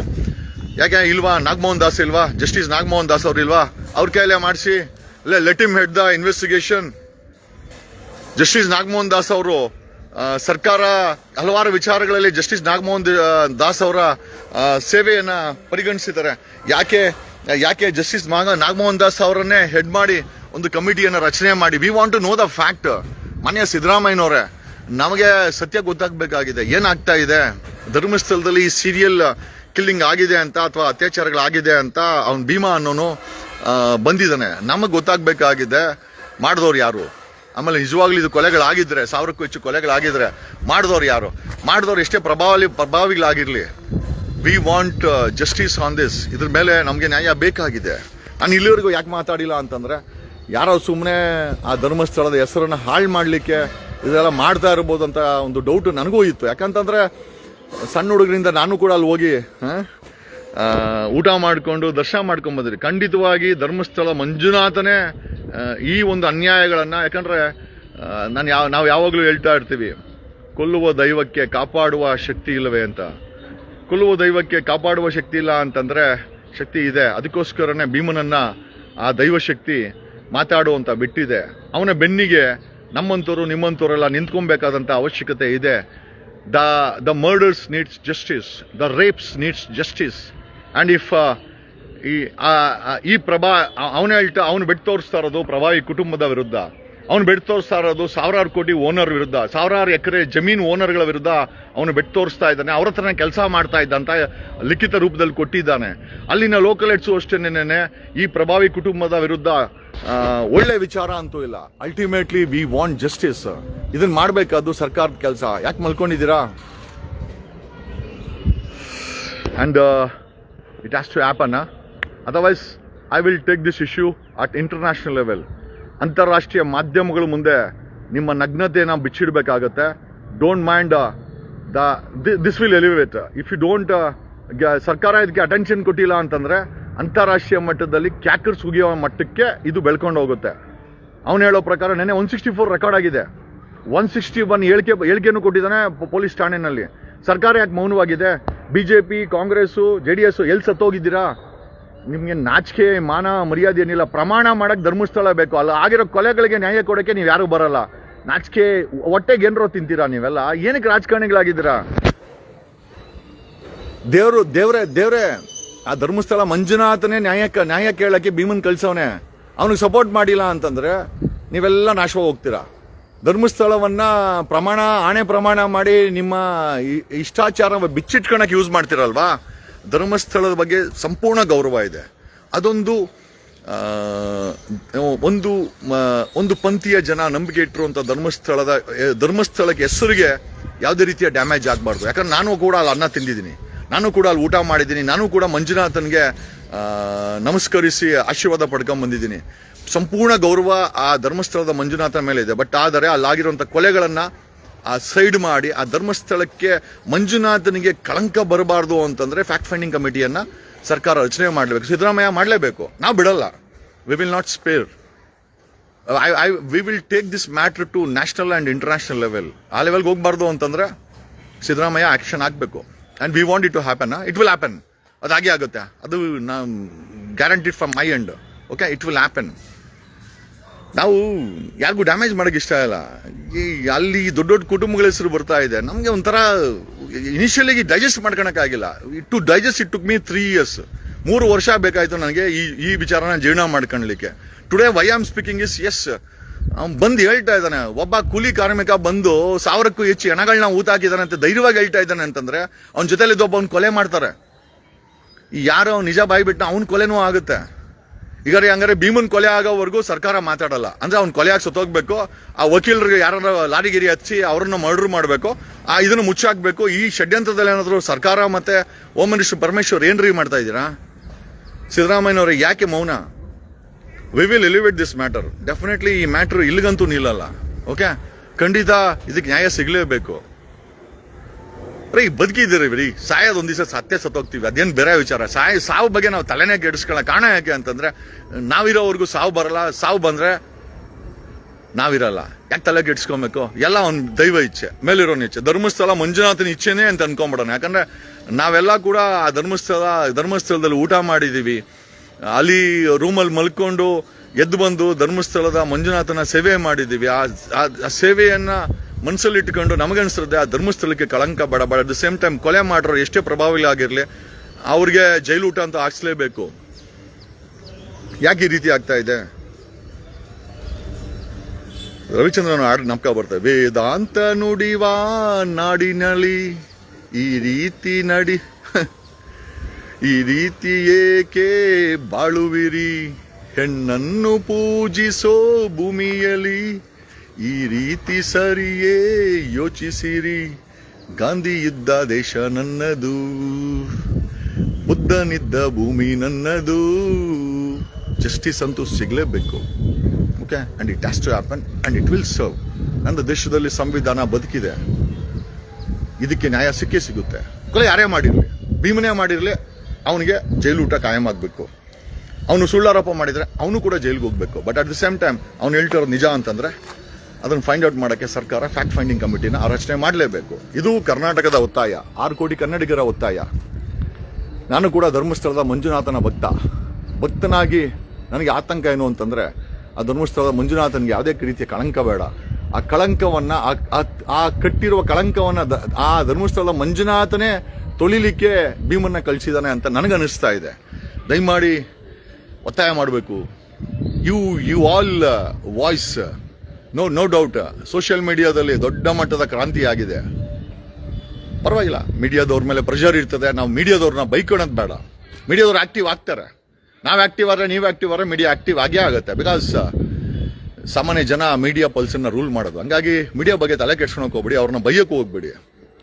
ಯಾಕೆ ಇಲ್ವಾ? ನಾಗಮೋಹನ್ ದಾಸ್ ಇಲ್ವಾ? ಜಸ್ಟಿಸ್ ನಾಗಮೋಹನ್ ದಾಸ್ ಅವ್ರು ಇಲ್ವಾ? ಅವ್ರ ಕೈಲೇ ಮಾಡಿಸಿ, let him head the investigation. Justice Nagamohan Das ಅವರು ಸರ್ಕಾರ ಹಲವಾರು ವಿಚಾರಗಳಲ್ಲಿ ಜಸ್ಟಿಸ್ ನಾಗಮೋಹನ್ ದಾಸ್ ಅವರ ಸೇವೆಯನ್ನ ಪರಿಗಣಿಸಿದ್ದಾರೆ. ಯಾಕೆ ಜಸ್ಟಿಸ್ ನಾಗಮೋಹನ್ ದಾಸ್ ಅವರನ್ನೇ ಹೆಡ್ ಮಾಡಿ ಒಂದು ಕಮಿಟಿಯನ್ನು ರಚನೆ ಮಾಡಿ. We want to know the fact. ಮಾನ್ಯ ಸಿದ್ದರಾಮಯ್ಯನವರೇ, ನಮಗೆ ಸತ್ಯ ಗೊತ್ತಾಗಬೇಕಾಗಿದೆ. ಏನಾಗ್ತಾ ಇದೆ ಧರ್ಮಸ್ಥಳದಲ್ಲಿ ಸೀರಿಯಲ್ ಕಿಲ್ಲಿಂಗ್ ಆಗಿದೆ ಅಂತ ಅಥವಾ ಅತ್ಯಾಚಾರಗಳಾಗಿದೆ ಅಂತ ಅವನ್ ಭೀಮಾ ಅನ್ನೋನು ಬಂದಿದ್ದಾನೆ. ನಮಗೆ ಗೊತ್ತಾಗಬೇಕಾಗಿದೆ ಮಾಡಿದವ್ರು ಯಾರು. ಆಮೇಲೆ ನಿಜವಾಗ್ಲೂ ಇದು ಕೊಲೆಗಳಾಗಿದ್ರೆ, 1000ಕ್ಕೂ ಹೆಚ್ಚು ಕೊಲೆಗಳಾಗಿದ್ರೆ ಮಾಡಿದವ್ರು ಯಾರು, ಮಾಡಿದವ್ರು ಎಷ್ಟೇ ಪ್ರಭಾವಿಗಳಾಗಿರ್ಲಿ, we want justice on this. ಇದ್ರ ಮೇಲೆ ನಮಗೆ ನ್ಯಾಯ ಬೇಕಾಗಿದೆ. ನಾನು ಇಲ್ಲಿವರೆಗೂ ಯಾಕೆ ಮಾತಾಡಿಲ್ಲ ಅಂತಂದ್ರೆ, ಯಾರೋ ಸುಮ್ಮನೆ ಆ ಧರ್ಮಸ್ಥಳದ ಹೆಸರನ್ನ ಹಾಳು ಮಾಡಲಿಕ್ಕೆ ಇದೆಲ್ಲ ಮಾಡ್ತಾ ಇರ್ಬೋದು ಅಂತ ಒಂದು ಡೌಟ್ ನನಗೂ ಇತ್ತು. ಯಾಕಂತಂದ್ರೆ ಸಣ್ಣ ಹುಡುಗರಿಂದ ನಾನು ಕೂಡ ಅಲ್ಲಿ ಹೋಗಿ ಊಟ ಮಾಡಿಕೊಂಡು ದರ್ಶನ ಮಾಡ್ಕೊಂಡ್ ಬಂದ್ರಿ. ಖಂಡಿತವಾಗಿ ಧರ್ಮಸ್ಥಳ ಮಂಜುನಾಥನೇ ಈ ಒಂದು ಅನ್ಯಾಯಗಳನ್ನ, ಯಾಕಂದ್ರೆ ನಾವು ಯಾವಾಗಲೂ ಹೇಳ್ತಾ ಇರ್ತೀವಿ, ಕೊಲ್ಲುವ ದೈವಕ್ಕೆ ಕಾಪಾಡುವ ಶಕ್ತಿ ಇಲ್ಲವೇ ಅಂತ. ಕೊಲ್ಲುವ ದೈವಕ್ಕೆ ಕಾಪಾಡುವ ಶಕ್ತಿ ಇಲ್ಲ ಅಂತಂದ್ರೆ ಶಕ್ತಿ ಇದೆ. ಅದಕ್ಕೋಸ್ಕರನೇ ಭೀಮನನ್ನ ಆ ದೈವಶಕ್ತಿ ಮಾತಾಡುವಂತ ಬಿಟ್ಟಿದೆ. ಅವನ ಬೆನ್ನಿಗೆ ನಮ್ಮಂತವರು ನಿಮ್ಮಂತವರೆಲ್ಲ ನಿಂತ್ಕೊಬೇಕಾದಂತ ಅವಶ್ಯಕತೆ ಇದೆ. The murders needs justice, the rapes needs justice. And if ಈ ಅವನು ಬೆಟ್ಟು ತೋರಿಸ್ತಾ ಇರೋದು ಪ್ರಭಾವಿ ಕುಟುಂಬದ ವಿರುದ್ಧ, ಅವನು ಬೆಟ್ಟು ತೋರಿಸ್ತಾ ಇರೋದು 1000 ಕೋಟಿ ಓನರ್ ವಿರುದ್ಧ, 1000 ಎಕರೆ ಜಮೀನು ಓನರ್ಗಳ ವಿರುದ್ಧ ಅವನು ಬೆಟ್ಟು ತೋರಿಸ್ತಾ ಇದ್ದಾನೆ. ಅವ್ರ ಹತ್ರನೇ ಕೆಲಸ ಮಾಡ್ತಾ ಇದ್ದಂತ ಲಿಖಿತ ರೂಪದಲ್ಲಿ ಕೊಟ್ಟಿದ್ದಾನೆ. ಅಲ್ಲಿನ ಲೋಕಲ್ ಹೆಡ್ಸು ಅಷ್ಟೇನೆ ಈ ಪ್ರಭಾವಿ ಕುಟುಂಬದ ವಿರುದ್ಧ ಒಳ್ಳೆ ವಿಚಾರ ಅಂತೂ ಇಲ್ಲ. Ultimately we want justice. ಇದನ್ನ ಮಾಡಬೇಕಾದ್ದು ಸರ್ಕಾರದ ಕೆಲಸ. ಯಾಕೆ ಮಲ್ಕೊಂಡಿದ್ದೀರಾ? And it has to happen. Otherwise I will take this issue at international level. ಅಂತಾರಾಷ್ಟ್ರೀಯ ಮಾಧ್ಯಮಗಳ ಮುಂದೆ ನಿಮ್ಮ ನಗ್ನತೆಯನ್ನು ಬಿಚ್ಚಿಡಬೇಕಾಗತ್ತೆ. Don't mind this will elevate. If you don't, ಸರ್ಕಾರ ಇದಕ್ಕೆ ಅಟೆನ್ಷನ್ ಕೊಟ್ಟಿಲ್ಲ ಅಂತಂದ್ರೆ ಅಂತಾರಾಷ್ಟ್ರೀಯ ಮಟ್ಟದಲ್ಲಿ ಕ್ಯಾಕರ್ಸ್ ಉಗಿಯೋ ಮಟ್ಟಕ್ಕೆ ಇದು ಬೆಳ್ಕೊಂಡು ಹೋಗುತ್ತೆ. ಅವನು ಹೇಳೋ ಪ್ರಕಾರ ನೆನೆ 164 ರೆಕಾರ್ಡ್ ಆಗಿದೆ. 161 ಹೇಳಿಕೆಯನ್ನು ಕೊಟ್ಟಿದ್ದಾನೆ ಪೊಲೀಸ್ ಠಾಣೆನಲ್ಲಿ. ಸರ್ಕಾರ ಯಾಕೆ ಮೌನವಾಗಿದೆ? ಬಿಜೆಪಿ, ಕಾಂಗ್ರೆಸ್, JDS ಎಲ್ಲಿ ಸತ್ತೋಗಿದ್ದೀರಾ? ನಿಮ್ಗೆ ನಾಚಿಕೆ, ಮಾನ, ಮರ್ಯಾದೆ ಏನಿಲ್ಲ. ಪ್ರಮಾಣ ಮಾಡಕ್ ಧರ್ಮಸ್ಥಳ ಬೇಕು. ಅಲ್ಲ ಆಗಿರೋ ಕೊಲೆಗಳಿಗೆ ನ್ಯಾಯ ಕೊಡಕ್ಕೆ ನೀವು ಯಾರು ಬರಲ್ಲ. ನಾಚಿಕೆ, ಹೊಟ್ಟೆಗೆ ಏನ್ರೋ ತಿಂತೀರಾ ನೀವೆಲ್ಲ? ಏನಕ್ಕೆ ರಾಜಕಾರಣಿಗಳಾಗಿದ್ದೀರಾ? ದೇವ್ರೆ ಆ ಧರ್ಮಸ್ಥಳ ಮಂಜುನಾಥನೇ ನ್ಯಾಯ ಕೇಳಕ್ಕೆ ಭೀಮನ್ ಕಳ್ಸವನೆ. ಅವನಿಗೆ ಸಪೋರ್ಟ್ ಮಾಡಿಲ್ಲ ಅಂತಂದ್ರೆ ನೀವೆಲ್ಲ ನಾಶವಾಗಿ ಹೋಗ್ತೀರಾ. ಧರ್ಮಸ್ಥಳವನ್ನ ಆಣೆ ಪ್ರಮಾಣ ಮಾಡಿ ನಿಮ್ಮ ಇಷ್ಟಾಚಾರ ಬಿಚ್ಚಿಟ್ಕೊಳಕ್ ಯೂಸ್ ಮಾಡ್ತೀರಲ್ವಾ? ಧರ್ಮಸ್ಥಳದ ಬಗ್ಗೆ ಸಂಪೂರ್ಣ ಗೌರವ ಇದೆ. ಅದೊಂದು ಒಂದು ಪಂಥೀಯ ಜನ ನಂಬಿಕೆ ಇಟ್ಟಿರುವಂತ ಧರ್ಮಸ್ಥಳಕ್ಕೆ ಹೆಸರಿಗೆ ಯಾವುದೇ ರೀತಿಯ ಡ್ಯಾಮೇಜ್ ಆಗಬಾರ್ದು. ಯಾಕಂದ್ರೆ ನಾನು ಕೂಡ ಅಲ್ಲಿ ಅನ್ನ ತಿಂದಿದ್ದೀನಿ, ನಾನು ಕೂಡ ಅಲ್ಲಿ ಊಟ ಮಾಡಿದ್ದೀನಿ, ನಾನು ಕೂಡ ಮಂಜುನಾಥನ್ಗೆ ನಮಸ್ಕರಿಸಿ ಆಶೀರ್ವಾದ ಪಡ್ಕೊಂಡ್ ಬಂದಿದ್ದೀನಿ. ಸಂಪೂರ್ಣ ಗೌರವ ಆ ಧರ್ಮಸ್ಥಳದ ಮಂಜುನಾಥನ ಮೇಲೆ ಇದೆ. ಬಟ್ ಆದರೆ ಅಲ್ಲಾಗಿರುವಂಥ ಕೊಲೆಗಳನ್ನ ಸೈಡ್ ಮಾಡಿ ಆ ಧರ್ಮಸ್ಥಳಕ್ಕೆ ಮಂಜುನಾಥನಿಗೆ ಕಳಂಕ ಬರಬಾರ್ದು ಅಂತಂದ್ರೆ ಫ್ಯಾಕ್ಟ್ ಫೈಂಡಿಂಗ್ ಕಮಿಟಿಯನ್ನ ಸರ್ಕಾರ ರಚನೆ ಮಾಡಬೇಕು. ಸಿದ್ದರಾಮಯ್ಯ ಮಾಡಲೇಬೇಕು. ನಾವು ಬಿಡಲ್ಲ. We will not spare. We will take this matter to national and international level. ಆ ಲೆವೆಲ್ಗೆ ಹೋಗ್ಬಾರ್ದು ಅಂತಂದ್ರೆ ಸಿದ್ದರಾಮಯ್ಯ ಆಕ್ಷನ್ ಆಗಬೇಕು. And we want it to happen. It will happen. ಅದಾಗೆ ಆಗುತ್ತೆ. ಅದು guaranteed from my end. Okay, it will happen. ನಾವು ಯಾರಿಗೂ ಡ್ಯಾಮೇಜ್ ಮಾಡೋಕೆ ಇಷ್ಟ ಇಲ್ಲ. ಅಲ್ಲಿ ದೊಡ್ಡ ದೊಡ್ಡ ಕುಟುಂಬಗಳ ಹೆಸರು ಬರ್ತಾ ಇದೆ. ನಮಗೆ ಒಂಥರ ಇನಿಷಿಯಲಿ ಡೈಜೆಸ್ಟ್ ಮಾಡ್ಕೊಳಕ್ಕಾಗಿಲ್ಲ. To digest it took me 3 years. 3 ವರ್ಷ ಬೇಕಾಯ್ತು ನನಗೆ ಈ ವಿಚಾರನ ಜೀರ್ಣ ಮಾಡ್ಕೊಳ್ಲಿಕ್ಕೆ. Today why am speaking is S. ಬಂದು ಹೇಳ್ತಾ ಇದ್ದಾನೆ, ಒಬ್ಬ ಕೂಲಿ ಕಾರ್ಮಿಕ ಬಂದು 1000ಕ್ಕೂ ಹೆಚ್ಚು ಹೆಣಗಳನ್ನ ಊತ ಹಾಕಿದಾನೆ ಅಂತ ಧೈರ್ಯವಾಗಿ ಹೇಳ್ತಾ ಇದ್ದಾನೆ ಅಂತಂದ್ರೆ ಅವ್ನ ಜೊತೆಲಿದ್ದೊಬ್ಬ ಅವ್ನ ಕೊಲೆ ಮಾಡ್ತಾರೆ. ಯಾರೋ ನಿಜ ಬಾಯಿ ಬಿಟ್ಟು ಅವ್ನ ಕೊಲೆನೂ ಆಗುತ್ತೆ. ಈಗ ಹಂಗಾರೆ ಭೀಮನ್ ಕೊಲೆ ಆಗೋವರೆಗೂ ಸರ್ಕಾರ ಮಾತಾಡಲ್ಲ. ಅಂದ್ರೆ ಅವ್ನ ಕೊಲೆ ಆಗಿ ಸತ್ತೋಗ್ಬೇಕು. ಆ ವಕೀಲರಿಗೆ ಯಾರು ಲಾರಿಗಿರಿ ಹಚ್ಚಿ ಅವ್ರನ್ನ ಮರ್ಡರ್ ಮಾಡಬೇಕು. ಇದನ್ನು ಮುಚ್ಚಾಕ್ಬೇಕು. ಈ ಷಡ್ಯಂತ್ರದಲ್ಲಿ ಏನಾದ್ರು ಸರ್ಕಾರ ಮತ್ತೆ ಹೋಮ್ ಮಿನಿಸ್ಟರ್ ಪರಮೇಶ್ವರ್ ಏನ್ರಿ ಮಾಡ್ತಾ ಇದ್ದೀರಾ? ಸಿದ್ದರಾಮಯ್ಯನವ್ರಿಗೆ ಯಾಕೆ ಮೌನ? We will elevate this matter. Definitely ಈ ಮ್ಯಾಟರ್ ಇಲ್ಲಿಗಂತೂ ನಿಲ್ಲಲ್ಲ. ಓಕೆ, ಖಂಡಿತ ಇದಕ್ಕೆ ನ್ಯಾಯ ಸಿಗಲೇಬೇಕು. ಈಗ ಬದುಕಿದ್ದೀರಿ ಬಿಡಿ, ಸಾಯೋದು ಒಂದ್ ದಿವಸ ಸತ್ತೋಗ್ತೀವಿ, ಅದೇನು ಬೇರೆ ವಿಚಾರ. ಸಾವು ಬಗ್ಗೆ ನಾವು ತಲೆನೇ ಕೆಡಿಸ್ಕೊಳ್ಳೋ ಕಾರಣ ಯಾಕೆ ಅಂತಂದ್ರೆ ನಾವಿರೋವರೆಗೂ ಸಾವು ಬರಲ್ಲ, ಸಾವು ಬಂದ್ರೆ ನಾವಿರಲ್ಲ. ಯಾಕೆ ತಲೆ ಕೆಡಿಸ್ಕೊಬೇಕು? ಎಲ್ಲ ಒಂದು ದೈವ ಇಚ್ಛೆ, ಮೇಲಿರೋನ್ ಇಚ್ಛೆ. ಧರ್ಮಸ್ಥಳ ಮಂಜುನಾಥನ ಇಚ್ಛೆನೇ ಅಂತ ಅನ್ಕೊಂಬಿಡೋಣ. ಯಾಕಂದ್ರೆ ನಾವೆಲ್ಲ ಕೂಡ ಆ ಧರ್ಮಸ್ಥಳದಲ್ಲಿ ಊಟ ಮಾಡಿದೀವಿ, ಅಲ್ಲಿ ರೂಮಲ್ಲಿ ಮಲ್ಕೊಂಡು ಎದ್ದು ಬಂದು ಧರ್ಮಸ್ಥಳದ ಮಂಜುನಾಥನ ಸೇವೆ ಮಾಡಿದೀವಿ. ಆ ಸೇವೆಯನ್ನ ಮನಸ್ಸಲ್ಲಿ ಇಟ್ಕೊಂಡು ನಮಗನ್ಸಿರುತ್ತೆ ಆ ಧರ್ಮಸ್ಥಳಕ್ಕೆ ಕಳಂಕ ಬೇಡ. ಅಟ್ ದ ಸೇಮ್ ಟೈಮ್ ಕೊಲೆ ಮಾಡ್ರೋ ಎಷ್ಟೇ ಪ್ರಭಾವಿ ಆಗಿರ್ಲಿ ಅವ್ರಿಗೆ ಜೈಲು ಊಟ ಅಂತ ಹಾಕ್ಸ್ಲೇಬೇಕು. ಯಾಕೆ ಈ ರೀತಿ ಆಗ್ತಾ ಇದೆ? ರವಿಚಂದ್ರನ ಹಾಡು ನಮ್ಕ ಬರ್ತದೆ. ವೇದಾಂತ ನುಡಿವಾ ನಾಡಿನಳಿ ಈ ರೀತಿ ನಡಿ ಈ ರೀತಿ ಏಕೆ ಬಾಳುವಿರಿ, ಹೆಣ್ಣನ್ನು ಪೂಜಿಸೋ ಭೂಮಿಯಲ್ಲಿ ಈ ರೀತಿ ಸರಿಯೇ ಯೋಚಿಸಿರಿ. ಗಾಂಧಿ ಇದ್ದ ದೇಶ ನನ್ನದು, ಬುದ್ಧನಿದ್ದ ಭೂಮಿ ನನ್ನದು. ಜಸ್ಟಿಸ್ ಅಂತೂ ಸಿಗಲೇಬೇಕು. Okay, and it has to happen and it will serve. ನನ್ನ ದೇಶದಲ್ಲಿ ಸಂವಿಧಾನ ಬದುಕಿದೆ, ಇದಕ್ಕೆ ನ್ಯಾಯ ಸಿಕ್ಕೇ ಸಿಗುತ್ತೆ. ಕೊಲೆ ಯಾರೇ ಮಾಡಿರಲಿ, ಭೀಮನೇ ಮಾಡಿರಲಿ, ಅವನಿಗೆ ಜೈಲು ಊಟ ಕಾಯಂ ಆಗಬೇಕು. ಅವನು ಸುಳ್ಳಾರೋಪ ಮಾಡಿದ್ರೆ ಅವನು ಕೂಡ ಜೈಲಿಗೆ ಹೋಗ್ಬೇಕು. But at the same time ಅವ್ನು ಹೇಳ್ತಿರೋದು ನಿಜ ಅಂತಂದ್ರೆ ಅದನ್ನು ಫೈಂಡ್ ಔಟ್ ಮಾಡೋಕ್ಕೆ ಸರ್ಕಾರ ಫ್ಯಾಕ್ಟ್ ಫೈಂಡಿಂಗ್ ಕಮಿಟಿನ ರಚನೆ ಮಾಡಲೇಬೇಕು. ಇದು ಕರ್ನಾಟಕದ ಒತ್ತಾಯ, 6 ಕೋಟಿ ಕನ್ನಡಿಗರ ಒತ್ತಾಯ. ನಾನು ಕೂಡ ಧರ್ಮಸ್ಥಳದ ಮಂಜುನಾಥನ ಭಕ್ತನಾಗಿ ನನಗೆ ಆತಂಕ ಏನು ಅಂತಂದ್ರೆ ಆ ಧರ್ಮಸ್ಥಳದ ಮಂಜುನಾಥನ್ಗೆ ಯಾವುದೇ ರೀತಿಯ ಕಳಂಕ ಬೇಡ. ಆ ಕಳಂಕವನ್ನ ಆ ಕಟ್ಟಿರುವ ಕಳಂಕವನ್ನ ಆ ಧರ್ಮಸ್ಥಳದ ಮಂಜುನಾಥನೇ ತೊಳಿಲಿಕ್ಕೆ ಭೀಮನ್ನ ಕಳಿಸಿದಾನೆ ಅಂತ ನನಗನ್ನಿಸ್ತಾ ಇದೆ. ದಯಮಾಡಿ ಒತ್ತಾಯ ಮಾಡಬೇಕು. You all voice, no doubt social ಮೀಡಿಯಾದಲ್ಲಿ ದೊಡ್ಡ ಮಟ್ಟದ ಕ್ರಾಂತಿ ಆಗಿದೆ. ಪರವಾಗಿಲ್ಲ, ಮೀಡಿಯಾದವ್ರ ಮೇಲೆ ಪ್ರೆಷರ್ ಇರ್ತದೆ. ನಾವು ಮೀಡಿಯಾದವ್ರನ್ನ ಬೈಕೊಳ್ಳೋದು ಬೇಡ. ಮೀಡಿಯಾದವ್ರು ಆಕ್ಟಿವ್ ಆಗ್ತಾರೆ. ನಾವು ಆಕ್ಟಿವ್ ಆದ್ರೆ, ನೀವು ಆಕ್ಟಿವ್ ಆದ್ರೆ ಮೀಡಿಯಾ ಆಕ್ಟಿವ್ ಆಗೇ ಆಗುತ್ತೆ. ಬಿಕಾಸ್ ಸಾಮಾನ್ಯ ಜನ ಮೀಡಿಯಾ ಪಲ್ಸನ್ನ ರೂಲ್ ಮಾಡೋದು. ಹಂಗಾಗಿ ಮೀಡಿಯಾ ಬಗ್ಗೆ ತಲೆ ಕೆಡ್ಸ್ಕೊಳಕ್ ಹೋಗ್ಬಿಡಿ, ಅವ್ರನ್ನ ಬೈಯಕ್ಕೂ ಹೋಗ್ಬಿಡಿ.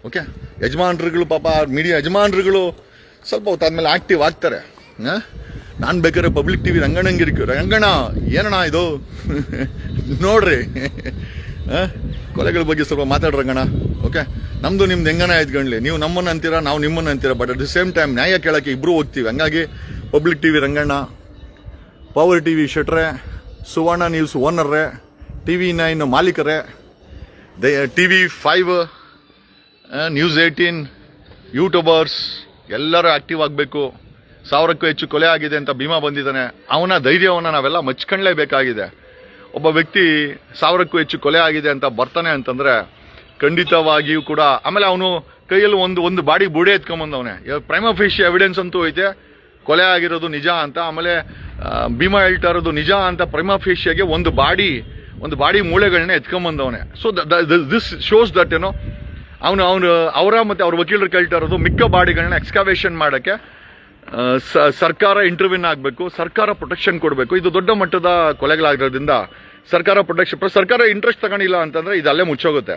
ಓಕೆ, ಯಜಮಾನ್ರುಗಳು ಪಾಪ ಮೀಡಿಯಾ ಯಜಮಾನ್ರುಗಳು ಸ್ವಲ್ಪ ಹೊತ್ತಾದ್ಮೇಲೆ ಆಕ್ಟಿವ್ ಆಗ್ತಾರೆ. ನಾನು ಬೇಕಾದ್ರೆ ಪಬ್ಲಿಕ್ ಟಿವಿ ರಂಗಣ್ಣ ಏನಣ್ಣ ಇದು ನೋಡ್ರಿ, ಕೊಲೆಗಳ ಬಗ್ಗೆ ಸ್ವಲ್ಪ ಮಾತಾಡ್ರಂಗಣ್ಣ. ಓಕೆ, ನಮ್ದು ನಿಮ್ದು ಹೆಂಗನ ಎದ್ಕೊಂಡ್ಲಿ, ನೀವು ನಮ್ಮನ್ನ ಅಂತೀರಾ, ನಾವು ನಿಮ್ಮನ್ನ ಅಂತೀರಾ. But at the same time ನ್ಯಾಯ ಕೇಳಕ್ಕೆ ಇಬ್ರು ಹೋಗ್ತೀವಿ. ಹಂಗಾಗಿ public TV Ranganna, power TV ಶೆಟ್ರೆ, ಸುವರ್ಣ ನ್ಯೂಸ್ ಓನರ್ರೆ, TV9 ಮಾಲೀಕರೇ, TV5, ನ್ಯೂಸ್ 18 ಯೂಟ್ಯೂಬರ್ಸ್ ಎಲ್ಲರೂ ಆಕ್ಟಿವ್ ಆಗಬೇಕು. 1000ಕ್ಕೂ ಹೆಚ್ಚು ಕೊಲೆ ಆಗಿದೆ ಅಂತ ಭೀಮಾ ಬಂದಿದ್ದಾನೆ. ಅವನ ಧೈರ್ಯವನ್ನು ನಾವೆಲ್ಲ ಮೆಚ್ಕೊಳ್ಳೇಬೇಕಾಗಿದೆ. ಒಬ್ಬ ವ್ಯಕ್ತಿ 1000ಕ್ಕೂ ಹೆಚ್ಚು ಕೊಲೆ ಆಗಿದೆ ಅಂತ ಬರ್ತಾನೆ ಅಂತಂದ್ರೆ ಖಂಡಿತವಾಗಿಯೂ ಕೂಡ, ಆಮೇಲೆ ಅವನು ಕೈಯಲ್ಲಿ ಒಂದು ಬಾಡಿ ಬುಡೆ ಎತ್ಕೊಂಬಂದವನೆ. ಪ್ರೈಮಾ ಫೇಶಿಯಲ್ ಎವಿಡೆನ್ಸ್ ಅಂತೂ ಐತೆ, ಕೊಲೆ ಆಗಿರೋದು ನಿಜ ಅಂತ. ಆಮೇಲೆ ಭೀಮಾ ಹೇಳ್ತಾ ಇರೋದು ನಿಜ ಅಂತ. ಪ್ರೈಮಾ ಫೇಶಿಯಾಗೆ ಒಂದು ಬಾಡಿ ಮೂಳೆಗಳನ್ನ ಎತ್ಕೊಂಬಂದವನೆ. ಸೊ ದಿಸ್ ಶೋಸ್ ದಟ್ ಏನೋ ಅವರ ಮತ್ತೆ ಅವ್ರ ವಕೀಲರು ಕೇಳ್ತಾ ಇರೋದು ಮಿಕ್ಕ ಬಾಡಿಗಳನ್ನ ಎಕ್ಸ್ಕವೇಷನ್ ಮಾಡಕ್ಕೆ ಸರ್ಕಾರ ಇಂಟರ್ವ್ಯೂನ್ ಆಗಬೇಕು, ಸರ್ಕಾರ ಪ್ರೊಟೆಕ್ಷನ್ ಕೊಡಬೇಕು. ಇದು ದೊಡ್ಡ ಮಟ್ಟದ ಕೊಲೆಗಳಾಗಿರೋದ್ರಿಂದ ಸರ್ಕಾರ ಇಂಟ್ರೆಸ್ಟ್ ತಗೊಂಡಿಲ್ಲ ಅಂತಂದ್ರೆ ಇದು ಅಲ್ಲೇ ಮುಚ್ಚೋಗುತ್ತೆ.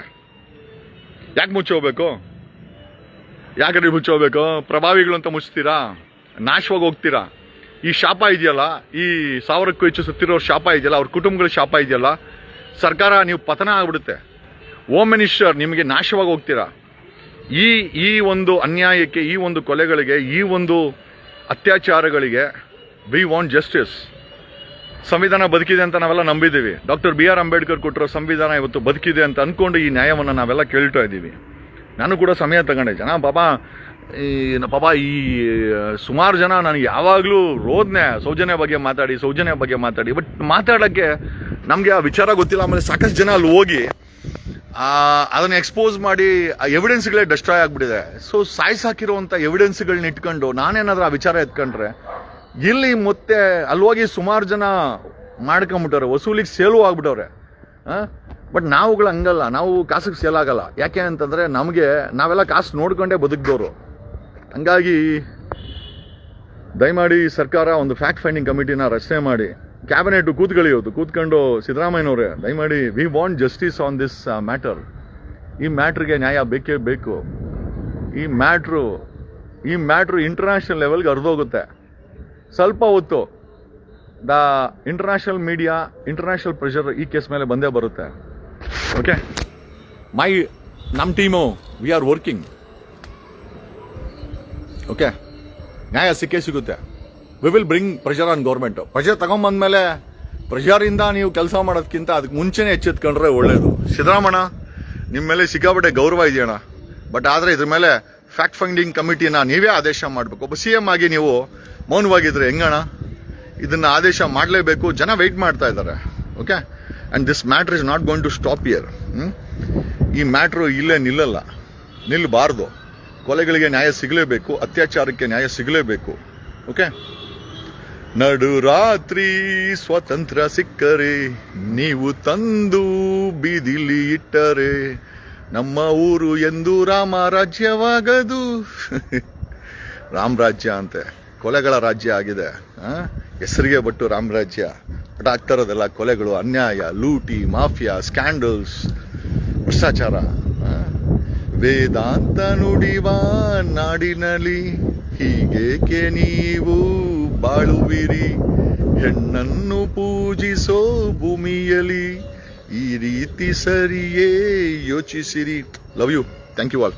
ಯಾಕೆ ಮುಚ್ಚೋಗ್ಬೇಕು? ಯಾಕಂದ್ರೆ ಮುಚ್ಚೋಗ್ಬೇಕು? ಪ್ರಭಾವಿಗಳು ಅಂತ ಮುಚ್ತೀರಾ, ನಾಶವಾಗಿ ಹೋಗ್ತೀರಾ. ಈ ಶಾಪ ಇದೆಯಲ್ಲ, ಈ 1000ಕ್ಕೂ ಹೆಚ್ಚು ಸತ್ತಿರೋ ಶಾಪ ಇದೆಯಲ್ಲ, ಅವ್ರ ಕುಟುಂಬಗಳ ಶಾಪ ಇದೆಯಲ್ಲ, ಸರ್ಕಾರ ನೀವು ಪತನ ಆಗ್ಬಿಡುತ್ತೆ. ಹೋಮ್ ಮಿನಿಸ್ಟರ್ ನಿಮಗೆ ನಾಶವಾಗಿ ಹೋಗ್ತೀರಾ. ಈ ಒಂದು ಅನ್ಯಾಯಕ್ಕೆ, ಈ ಒಂದು ಕೊಲೆಗಳಿಗೆ, ಈ ಒಂದು ಅತ್ಯಾಚಾರಗಳಿಗೆ ವಿ ವಾಂಟ್ ಜಸ್ಟಿಸ್. ಸಂವಿಧಾನ ಬದುಕಿದೆ ಅಂತ ನಾವೆಲ್ಲ ನಂಬಿದ್ದೀವಿ. ಡಾಕ್ಟರ್ BR ಅಂಬೇಡ್ಕರ್ ಕೊಟ್ಟಿರೋ ಸಂವಿಧಾನ ಇವತ್ತು ಬದುಕಿದೆ ಅಂತ ಅನ್ಕೊಂಡು ಈ ನ್ಯಾಯವನ್ನು ನಾವೆಲ್ಲ ಕೇಳ್ತಾ ಇದ್ದೀವಿ. ನಾನು ಕೂಡ ಸಮಯ ತಗೊಂಡೆ. ಈ ಸುಮಾರು ಜನ ನನಗೆ ಯಾವಾಗಲೂ ಸೌಜನ್ಯ ಬಗ್ಗೆ ಮಾತಾಡಿ, ಬಟ್ ಮಾತಾಡೋಕ್ಕೆ ನಮಗೆ ಆ ವಿಚಾರ ಗೊತ್ತಿಲ್ಲ. ಆಮೇಲೆ ಸಾಕಷ್ಟು ಜನ ಅಲ್ಲಿ ಹೋಗಿ ಅದನ್ನ ಎಕ್ಸ್ಪೋಸ್ ಮಾಡಿ ಆ ಎವಿಡೆನ್ಸ್ಗಳೇ ಡೆಸ್ಟ್ರಾಯ್ ಆಗ್ಬಿಟ್ಟಿದೆ. ಸೊ ಸಾಕಿರುವಂಥ ಎವಿಡೆನ್ಸ್ಗಳನ್ನ ಇಟ್ಕೊಂಡು ನಾನೇನಾದ್ರೂ ಆ ವಿಚಾರ ಎತ್ಕೊಂಡ್ರೆ ಇಲ್ಲಿ ಮತ್ತೆ ಅಲ್ಲಿ ಹೋಗಿ ಸುಮಾರು ಜನ ಮಾಡ್ಕೊಂಬಿಟ್ಟವ್ರೆ, ವಸೂಲಿಗೆ ಸೇಲು ಆಗ್ಬಿಟ್ಟವ್ರೆ. ಬಟ್ ನಾವುಗಳು ಹಂಗಲ್ಲ, ನಾವು ಕಾಸಿಗೆ ಸೇಲ್ ಆಗಲ್ಲ. ಯಾಕೆ ಅಂತಂದ್ರೆ ನಾವೆಲ್ಲ ಕಾಸು ನೋಡ್ಕೊಂಡೇ ಬದುಕಿದವರು. ಹಂಗಾಗಿ ದಯಮಾಡಿ ಸರ್ಕಾರ ಒಂದು ಫ್ಯಾಕ್ಟ್ ಫೈಂಡಿಂಗ್ ಕಮಿಟಿನ ರಚನೆ ಮಾಡಿ ಕ್ಯಾಬಿನೆಟ್ ಕೂತ್ಕೊಂಡು ಸಿದ್ದರಾಮಯ್ಯನವರೇ ದಯಮಾಡಿ V want justice on this matter. ಈ ಮ್ಯಾಟ್ರಿಗೆ ನ್ಯಾಯ ಬೇಕೇ ಬೇಕು. ಈ ಮ್ಯಾಟ್ರು ಇಂಟರ್ನ್ಯಾಷನಲ್ ಲೆವೆಲ್ಗೆ ಹರಿದೋಗುತ್ತೆ. ಸ್ವಲ್ಪ ಹೊತ್ತು ಇಂಟರ್ನ್ಯಾಷನಲ್ ಮೀಡಿಯಾ, ಇಂಟರ್ನ್ಯಾಷನಲ್ ಪ್ರೆಷರ್ ಈ ಕೇಸ್ ಮೇಲೆ ಬಂದೇ ಬರುತ್ತೆ. ಓಕೆ, ನಮ್ಮ team we are working. Okay, ನ್ಯಾಯ ಸಿಕ್ಕೇ ಸಿಗುತ್ತೆ. We will bring pressure on government. Pressure ತಗೊಂಬಂದ್ಮೇಲೆ ಪ್ರೆಷರಿಂದ ನೀವು ಕೆಲಸ ಮಾಡೋದಕ್ಕಿಂತ ಅದಕ್ಕೆ ಮುಂಚೆನೇ ಎಚ್ಚೆತ್ಕೊಂಡ್ರೆ ಒಳ್ಳೇದು. ಸಿದ್ದರಾಮಣ್ಣ, ನಿಮ್ಮ ಮೇಲೆ ಸಿಕ್ಕಾಪಟ್ಟೆ ಗೌರವ ಇದೆಯಣ್ಣ, ಬಟ್ ಆದರೆ ಇದ್ರ ಮೇಲೆ ಫ್ಯಾಕ್ಟ್ ಫೈಂಡಿಂಗ್ ಕಮಿಟಿನ ನೀವೇ ಆದೇಶ ಮಾಡಬೇಕು. ಒಬ್ಬ CM ಆಗಿ ನೀವು ಮೌನವಾಗಿದ್ರೆ ಹೆಂಗಣ್ಣ? ಇದನ್ನ ಆದೇಶ ಮಾಡಲೇಬೇಕು. ಜನ ವೆಯ್ಟ್ ಮಾಡ್ತಾ ಇದ್ದಾರೆ. Okay, and this matter is not going to stop here. ಈ ಮ್ಯಾಟ್ರು ಇಲ್ಲೇ ನಿಲ್ಲಬಾರ್ದು. ಕೊಲೆಗಳಿಗೆ ನ್ಯಾಯ ಸಿಗಲೇಬೇಕು, ಅತ್ಯಾಚಾರಕ್ಕೆ ನ್ಯಾಯ ಸಿಗಲೇಬೇಕು. ಓಕೆ, ನಡು ರಾತ್ರಿ ಸ್ವತಂತ್ರ ಸಿಕ್ಕರೆ ನೀವು ತಂದು ಬೀದಿಲಿ ಇಟ್ಟರೆ ನಮ್ಮ ಊರು ಎಂದು ರಾಮ ರಾಜ್ಯವಾಗದು. ರಾಮ್ ರಾಜ್ಯ ಅಂತೆ, ಕೊಲೆಗಳ ರಾಜ್ಯ ಆಗಿದೆ. ಹೆಸರಿಗೆ ಬಟ್ಟು ರಾಮ್ ರಾಜ್ಯ, ಬಟ್ ಆಗ್ತಾ ಇರೋದೆಲ್ಲ ಕೊಲೆಗಳು, ಅನ್ಯಾಯ, ಲೂಟಿ, ಮಾಫಿಯಾ, ಸ್ಕ್ಯಾಂಡಲ್ಸ್, ಭ್ರಷ್ಟಾಚಾರ. ವೇದಾಂತ ನುಡಿವ ನಾಡಿನಲ್ಲಿ ಹೀಗೇಕೆ ನೀವು ಬಾಳುವಿರಿ? ಹೆಣ್ಣನ್ನು ಪೂಜಿಸೋ ಭೂಮಿಯಲ್ಲಿ ಈ ರೀತಿ ಸರಿಯೇ ಯೋಚಿಸಿರಿ. Love you. Thank you all.